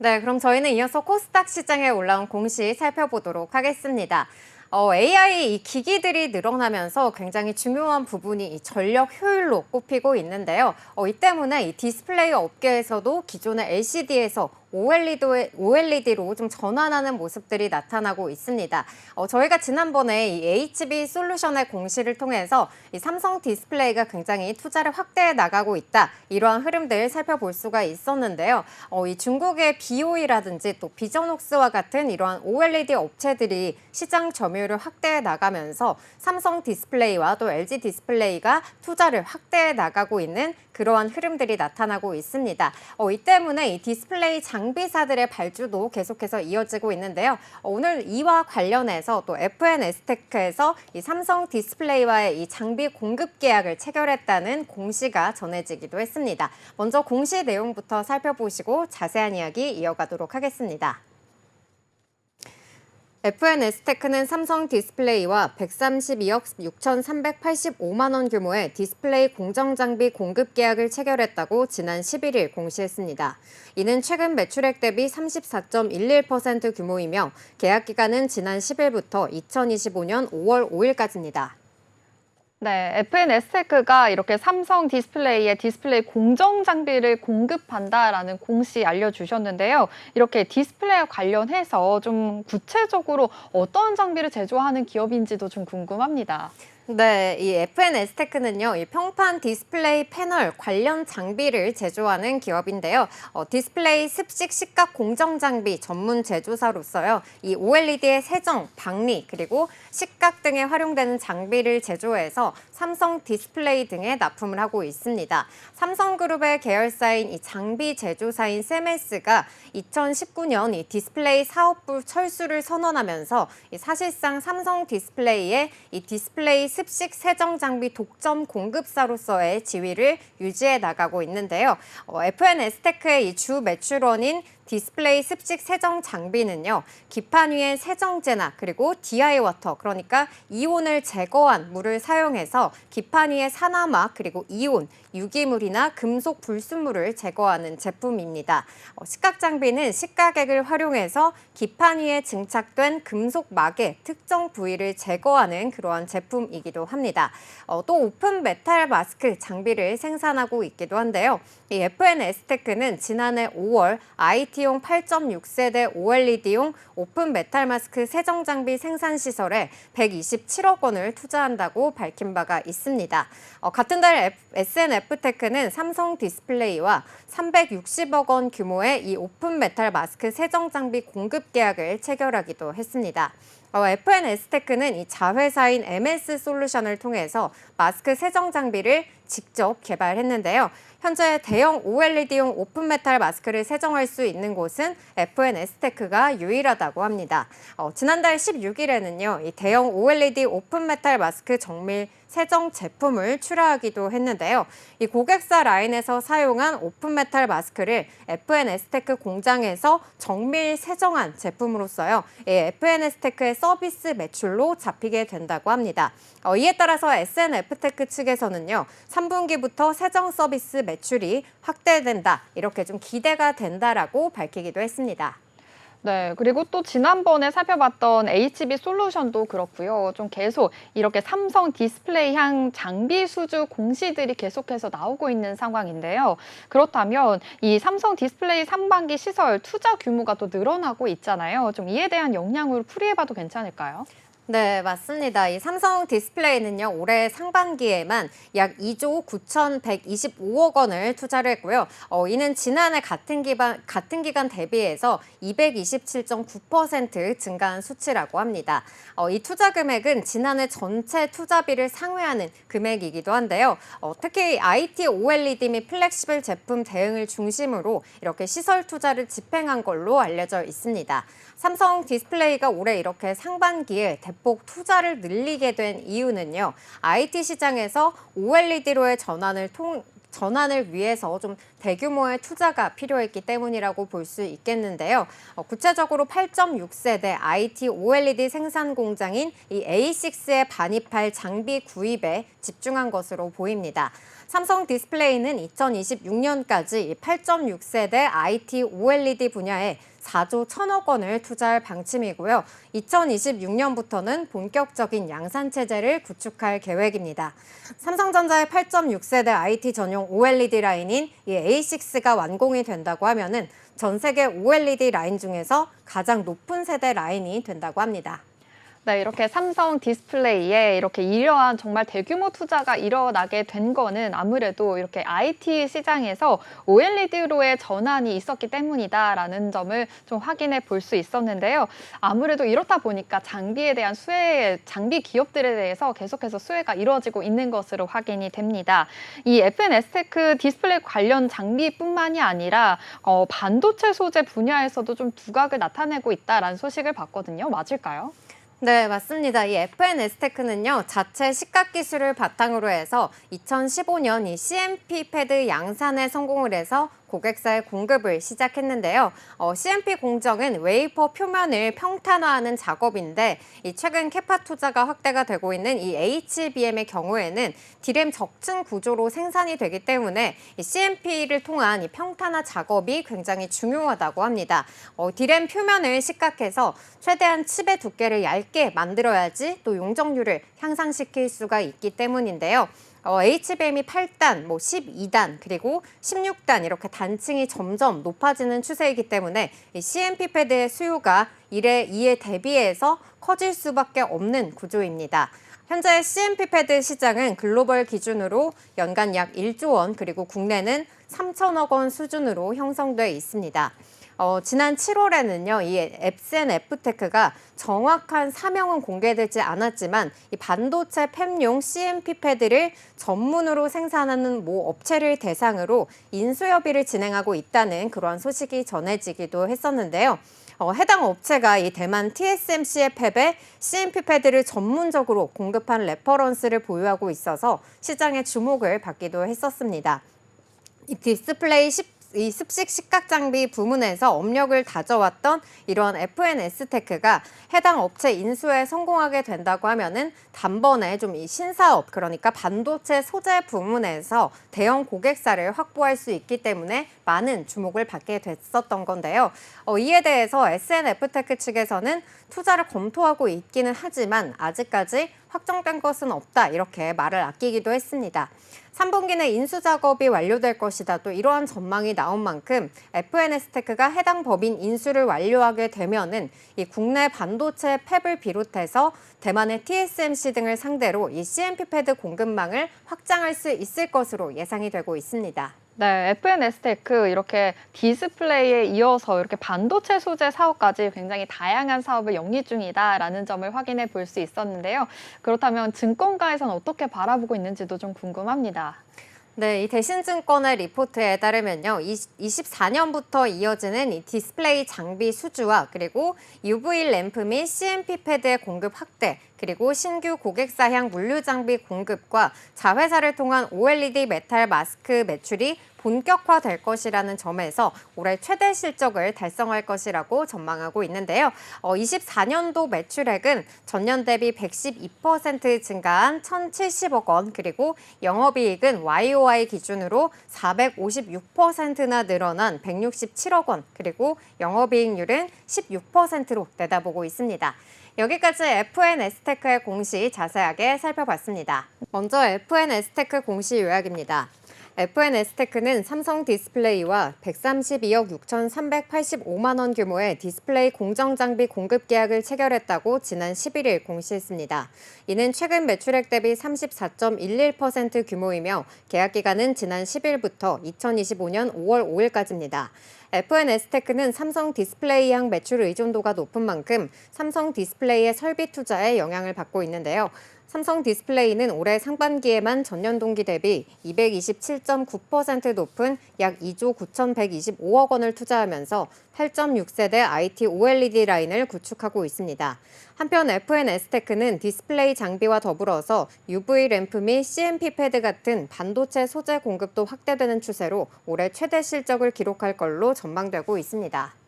네, 그럼 저희는 이어서 코스닥 시장에 올라온 공시 살펴보도록 하겠습니다. AI 이 기기들이 늘어나면서 굉장히 중요한 부분이 이 전력 효율로 꼽히고 있는데요. 이 때문에 이 디스플레이 업계에서도 기존의 LCD에서 OLED로 좀 전환하는 모습들이 나타나고 있습니다. 저희가 지난번에 이 HB 솔루션의 공시를 통해서 이 삼성 디스플레이가 굉장히 투자를 확대해 나가고 있다. 이러한 흐름들 살펴볼 수가 있었는데요. 이 중국의 BOE라든지 또 비전옥스와 같은 이러한 OLED 업체들이 시장 점유율을 확대해 나가면서 삼성 디스플레이와 또 LG 디스플레이가 투자를 확대해 나가고 있는 그러한 흐름들이 나타나고 있습니다. 이 때문에 이 디스플레이 장비사들의 발주도 계속해서 이어지고 있는데요. 오늘 이와 관련해서 또 FNS테크에서 이 삼성 디스플레이와의 이 장비 공급 계약을 체결했다는 공시가 전해지기도 했습니다. 먼저 공시 내용부터 살펴보시고 자세한 이야기 이어가도록 하겠습니다. FNS테크는 삼성 디스플레이와 132억 6,385만 원 규모의 디스플레이 공정 장비 공급 계약을 체결했다고 지난 11일 공시했습니다. 이는 최근 매출액 대비 34.11% 규모이며 계약 기간은 지난 10일부터 2025년 5월 5일까지입니다. 네, FNS테크가 이렇게 삼성 디스플레이에 디스플레이 공정 장비를 공급한다라는 공시 알려주셨는데요. 이렇게 디스플레이와 관련해서 좀 구체적으로 어떤 장비를 제조하는 기업인지도 좀 궁금합니다. 네, 이 FNS테크는요, 이 평판 디스플레이 패널 관련 장비를 제조하는 기업인데요. 디스플레이 습식 시각 공정 장비 전문 제조사로서요, 이 OLED의 세정, 박리, 그리고 식각 등에 활용되는 장비를 제조해서 삼성 디스플레이 등에 납품을 하고 있습니다. 삼성그룹의 계열사인 이 장비 제조사인 세메스가 2019년 이 디스플레이 사업부 철수를 선언하면서 사실상 삼성 디스플레이의 이 디스플레이 습식 세정 장비 독점 공급사로서의 지위를 유지해 나가고 있는데요. FNS테크의 이 주 매출원인 디스플레이 습식 세정 장비는요, 기판 위에 세정제나 그리고 DI 워터, 그러니까 이온을 제거한 물을 사용해서 기판 위에 산화막 그리고 이온, 유기물이나 금속 불순물을 제거하는 제품입니다. 식각 장비는 식각액을 활용해서 기판 위에 증착된 금속 막의 특정 부위를 제거하는 그러한 제품이기도 합니다. 또 오픈 메탈 마스크 장비를 생산하고 있기도 한데요. 이 FNS테크는 지난해 5월 IT용 8.6세대 OLED용 오픈 메탈 마스크 세정 장비 생산 시설에 127억 원을 투자한다고 밝힌 바가 있습니다. 같은 달 SNF테크는 삼성 디스플레이와 360억 원 규모의 이 오픈 메탈 마스크 세정 장비 공급 계약을 체결하기도 했습니다. FNS테크는 이 자회사인 MS 솔루션을 통해서 마스크 세정 장비를 직접 개발했는데요. 현재 대형 OLED용 오픈 메탈 마스크를 세정할 수 있는 곳은 FNS테크가 유일하다고 합니다. 지난달 16일에는요, 이 대형 OLED 오픈 메탈 마스크 정밀 세정 제품을 출하하기도 했는데요. 이 고객사 라인에서 사용한 오픈 메탈 마스크를 FNS테크 공장에서 정밀 세정한 제품으로서요, FNS테크의 서비스 매출로 잡히게 된다고 합니다. 이에 따라서 SNF테크 측에서는요, 3분기부터 세정 서비스 매출이 확대된다, 이렇게 좀 기대가 된다라고 밝히기도 했습니다. 네, 그리고 또 지난번에 살펴봤던 HB 솔루션도 그렇고요. 좀 계속 이렇게 삼성 디스플레이 향 장비 수주 공시들이 계속해서 나오고 있는 상황인데요. 그렇다면 이 삼성 디스플레이 상반기 시설 투자 규모가 또 늘어나고 있잖아요. 좀 이에 대한 영향을 풀이해봐도 괜찮을까요? 네, 맞습니다. 이 삼성 디스플레이는요, 올해 상반기에만 약 2조 9,125억 원을 투자를 했고요. 이는 지난해 같은 기간 대비해서 227.9% 증가한 수치라고 합니다. 이 투자 금액은 지난해 전체 투자비를 상회하는 금액이기도 한데요. 특히 IT OLED 및 플렉시블 제품 대응을 중심으로 이렇게 시설 투자를 집행한 걸로 알려져 있습니다. 삼성 디스플레이가 올해 이렇게 상반기에 대폭 투자를 늘리게 된 이유는요, IT 시장에서 OLED로의 전환을 위해서 좀 대규모의 투자가 필요했기 때문이라고 볼 수 있겠는데요. 구체적으로 8.6세대 IT OLED 생산 공장인 이 A6에 반입할 장비 구입에 집중한 것으로 보입니다. 삼성 디스플레이는 2026년까지 8.6세대 IT OLED 분야에 4조 1천억 원을 투자할 방침이고요. 2026년부터는 본격적인 양산 체제를 구축할 계획입니다. 삼성전자의 8.6세대 IT 전용 OLED 라인인 이 A6가 완공이 된다고 하면은 전 세계 OLED 라인 중에서 가장 높은 세대 라인이 된다고 합니다. 네, 이렇게 삼성 디스플레이에 이렇게 이러한 정말 대규모 투자가 일어나게 된 거는 아무래도 이렇게 IT 시장에서 OLED로의 전환이 있었기 때문이다라는 점을 좀 확인해 볼 수 있었는데요. 아무래도 이렇다 보니까 장비에 대한 장비 기업들에 대해서 계속해서 수혜가 이루어지고 있는 것으로 확인이 됩니다. 이 FNS테크 디스플레이 관련 장비뿐만이 아니라 반도체 소재 분야에서도 좀 두각을 나타내고 있다라는 소식을 봤거든요. 맞을까요? 네, 맞습니다. 이 FNS테크는요, 자체 시각 기술을 바탕으로 해서 2015년 이 CMP 패드 양산에 성공을 해서 고객사에 공급을 시작했는데요. CMP 공정은 웨이퍼 표면을 평탄화하는 작업인데 최근 캐파 투자가 확대가 되고 있는 이 HBM의 경우에는 D램 적층 구조로 생산이 되기 때문에 이 CMP를 통한 이 평탄화 작업이 굉장히 중요하다고 합니다. D램 표면을 식각해서 최대한 칩의 두께를 얇게 만들어야지 또 용적률을 향상시킬 수가 있기 때문인데요. HBM이 8단, 12단, 그리고 16단 이렇게 단층이 점점 높아지는 추세이기 때문에 이 CMP 패드의 수요가 이에 대비해서 커질 수밖에 없는 구조입니다. 현재 CMP 패드 시장은 글로벌 기준으로 연간 약 1조 원, 그리고 국내는 3천억 원 수준으로 형성돼 있습니다. 지난 7월에는요, 이 앱센에프테크가 정확한 사명은 공개되지 않았지만 이 반도체 팹용 CMP 패드를 전문으로 생산하는 모 업체를 대상으로 인수협의를 진행하고 있다는 그러한 소식이 전해지기도 했었는데요. 해당 업체가 이 대만 TSMC의 팹에 CMP 패드를 전문적으로 공급한 레퍼런스를 보유하고 있어서 시장의 주목을 받기도 했었습니다. 이 디스플레이 이 습식 식각 장비 부문에서 업력을 다져왔던 이러한 FNS테크가 해당 업체 인수에 성공하게 된다고 하면은 단번에 좀 이 신사업, 그러니까 반도체 소재 부문에서 대형 고객사를 확보할 수 있기 때문에 많은 주목을 받게 됐었던 건데요. 이에 대해서 SNF테크 측에서는 투자를 검토하고 있기는 하지만 아직까지 확정된 것은 없다, 이렇게 말을 아끼기도 했습니다. 3분기는 인수 작업이 완료될 것이다. 또 이러한 전망이 나온 만큼 FNS테크가 해당 법인 인수를 완료하게 되면은 이 국내 반도체 팹을 비롯해서 대만의 TSMC 등을 상대로 이 CMP 패드 공급망을 확장할 수 있을 것으로 예상이 되고 있습니다. 네, FNS테크 이렇게 디스플레이에 이어서 이렇게 반도체 소재 사업까지 굉장히 다양한 사업을 영위 중이다라는 점을 확인해 볼 수 있었는데요. 그렇다면 증권가에서는 어떻게 바라보고 있는지도 좀 궁금합니다. 네, 이 대신증권의 리포트에 따르면요, 24년부터 이어지는 이 디스플레이 장비 수주와 그리고 UV 램프 및 CMP 패드의 공급 확대, 그리고 신규 고객사향 물류 장비 공급과 자회사를 통한 OLED 메탈 마스크 매출이 본격화될 것이라는 점에서 올해 최대 실적을 달성할 것이라고 전망하고 있는데요. 24년도 매출액은 전년 대비 112% 증가한 1,070억 원, 그리고 영업이익은 YOY 기준으로 456%나 늘어난 167억 원, 그리고 영업이익률은 16%로 내다보고 있습니다. 여기까지 FNS테크의 공시 자세하게 살펴봤습니다. 먼저 FNS테크 공시 요약입니다. FNS테크는 삼성 디스플레이와 132억 6,385만 원 규모의 디스플레이 공정 장비 공급 계약을 체결했다고 지난 11일 공시했습니다. 이는 최근 매출액 대비 34.11% 규모이며 계약 기간은 지난 10일부터 2025년 5월 5일까지입니다. FNS테크는 삼성 디스플레이향 매출 의존도가 높은 만큼 삼성 디스플레이의 설비 투자에 영향을 받고 있는데요. 삼성 디스플레이는 올해 상반기에만 전년 동기 대비 227.9% 높은 약 2조 9,125억 원을 투자하면서 8.6세대 IT OLED 라인을 구축하고 있습니다. 한편 FNS테크는 디스플레이 장비와 더불어서 UV 램프 및 CMP 패드 같은 반도체 소재 공급도 확대되는 추세로 올해 최대 실적을 기록할 걸로 전망되고 있습니다.